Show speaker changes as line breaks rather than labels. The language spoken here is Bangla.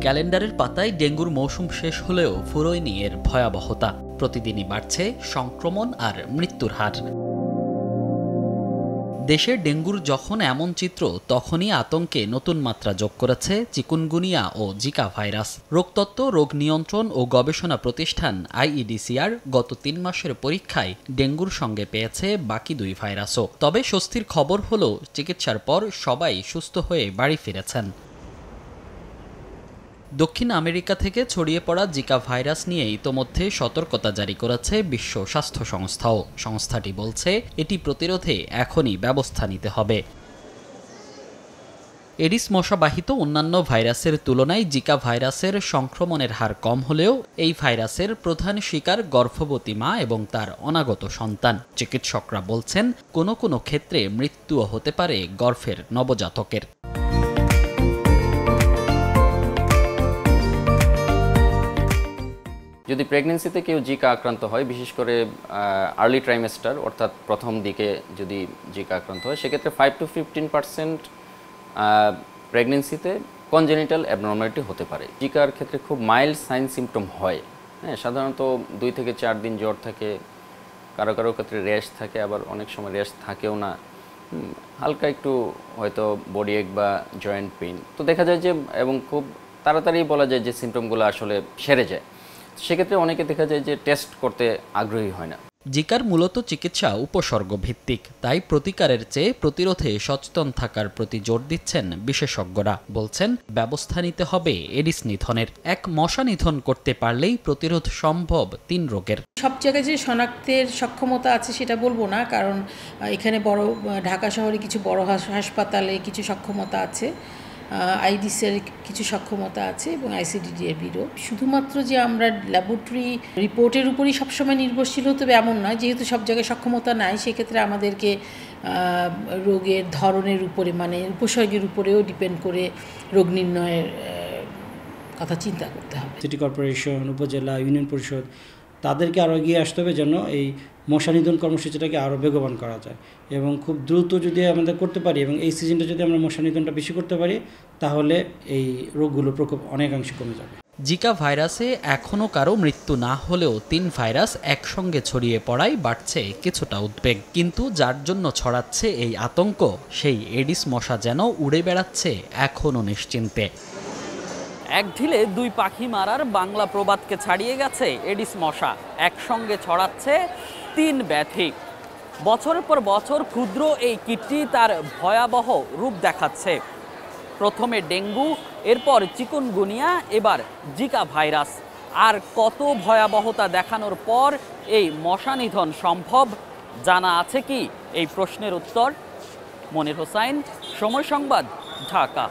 ক্যালেন্ডারের পাতায় ডেঙ্গুর মৌসুম শেষ হলেও ফুরোয়নি এর ভয়াবহতা। প্রতিদিনই বাড়ছে সংক্রমণ আর মৃত্যুর হার। দেশে ডেঙ্গুর যখন এমন চিত্র, তখনই আতঙ্কে নতুন মাত্রা যোগ করেছে চিকুনগুনিয়া ও জিকা ভাইরাস। রোগতত্ত্ব, রোগ নিয়ন্ত্রণ ও গবেষণা প্রতিষ্ঠান আইইডিসিআর গত ৩ মাসের পরীক্ষায় ডেঙ্গুর সঙ্গে পেয়েছে বাকি ২ ভাইরাসও। তবে স্বস্তির খবর হলো, চিকিৎসার পর সবাই সুস্থ হয়ে বাড়ি ফিরেছেন। দক্ষিণ আমেরিকা থেকে ছড়িয়ে পড়া জিকা ভাইরাস নিয়ে ইতোমধ্যে সতর্কতা জারি করেছে বিশ্ব স্বাস্থ্য সংস্থাও। সংস্থাটি বলছে, এটি প্রতিরোধে এখনই ব্যবস্থা নিতে হবে। এডিস মশাবাহিত অন্যান্য ভাইরাসের তুলনায় জিকা ভাইরাসের সংক্রমণের হার কম হলেও এই ভাইরাসের প্রধান শিকার গর্ভবতী মা এবং তার অনাগত সন্তান। চিকিৎসকরা বলছেন, কোনো কোনো ক্ষেত্রে মৃত্যুও হতে পারে গর্ভের নবজাতকের।
যদি প্রেগনেন্সিতে কেউ জিকা আক্রান্ত হয়, বিশেষ করে আর্লি ট্রাইমেস্টার অর্থাৎ প্রথম দিকে যদি জিকা আক্রান্ত হয়, সেক্ষেত্রে 5 to 15% প্রেগনেন্সিতে কনজেনিটাল অ্যাবনর্মালিটি হতে পারে। জিকার ক্ষেত্রে খুব মাইল্ড সাইন সিমটম হয়। হ্যাঁ, সাধারণত 2 থেকে 4 দিন জ্বর থাকে, কারো কারো ক্ষেত্রে র্যাশ থাকে, আবার অনেক সময় র্যাশ থাকেও না, হালকা একটু হয়তো বডি এক বা জয়েন্ট পেইন। তো দেখা যায় যে, এবং খুব তাড়াতাড়ি বলা যায় যে সিমটমগুলো আসলে সেরে যায়। সেক্ষেত্রে অনেকে দেখা যায় যে টেস্ট করতে আগ্রহী হয় না।
জিকার মূলত চিকিৎসা উপসর্গ ভিত্তিক, তাই প্রতিকারের চেয়ে প্রতিরোধে সচেতন থাকার প্রতি জোর দিচ্ছেন বিশেষজ্ঞরা। বলছেন, ব্যবস্থা নিতে হবে এডিস নিধনের। এক মশা নিধন করতে পারলেই প্রতিরোধ সম্ভব 3 রোগের।
সব জায়গায় যে শনাক্তের সক্ষমতা আছে সেটা বলবো না, কারণ এখানে ঢাকা শহরে কিছু বড় হাসপাতালে কিছু সক্ষমতা আছে, আইডিসির কিছু সক্ষমতা আছে এবং আইসিডিডিআরবিরও। শুধুমাত্র যে আমরা ল্যাবরেটরি রিপোর্টের উপরই সবসময় নির্ভরশীল হতে হবে এমন নয়। যেহেতু সব জায়গায় সক্ষমতা নাই, সেক্ষেত্রে আমাদেরকে রোগের ধরনের উপরে, মানে উপসর্গের উপরেও ডিপেন্ড করে রোগ নির্ণয়ের কথা চিন্তা করতে হবে।
সিটি কর্পোরেশন, উপজেলা, ইউনিয়ন পরিষদ, তাদেরকে আরও এগিয়ে আসতে হবে যেন এই মশা নিধন কর্মসূচিটাকে আরও বেগবান করা যায় এবং খুব দ্রুত যদি আমাদের করতে পারি এবং এই সিজনটা যদি আমরা মশা নিধনটা বেশি করতে পারি, তাহলে এই রোগগুলোর প্রকোপ অনেকাংশে কমে যাবে।
জিকা ভাইরাসে এখনও কারো মৃত্যু না হলেও 3 ভাইরাস একসঙ্গে ছড়িয়ে পড়ায় বাড়ছে কিছুটা উদ্বেগ। কিন্তু যার জন্য ছড়াচ্ছে এই আতঙ্ক, সেই এডিস মশা যেন উড়ে বেড়াচ্ছে এখনও নিশ্চিন্তে। এক ঢিলে 2 পাখি মারার বাংলা প্রবাদকে ছাড়িয়ে গেছে এডিস মশা। একসঙ্গে ছড়াচ্ছে 3 ব্যাধি। বছরের পর বছর ক্ষুদ্র এই কীটটি তার ভয়াবহ রূপ দেখাচ্ছে। প্রথমে ডেঙ্গু, এরপর চিকুনগুনিয়া, এবার জিকা ভাইরাস। আর কত ভয়াবহতা দেখানোর পর এই মশা নিধন সম্ভব? জানা আছে কি এই প্রশ্নের উত্তর? মনির হোসাইন, সময় সংবাদ, ঢাকা।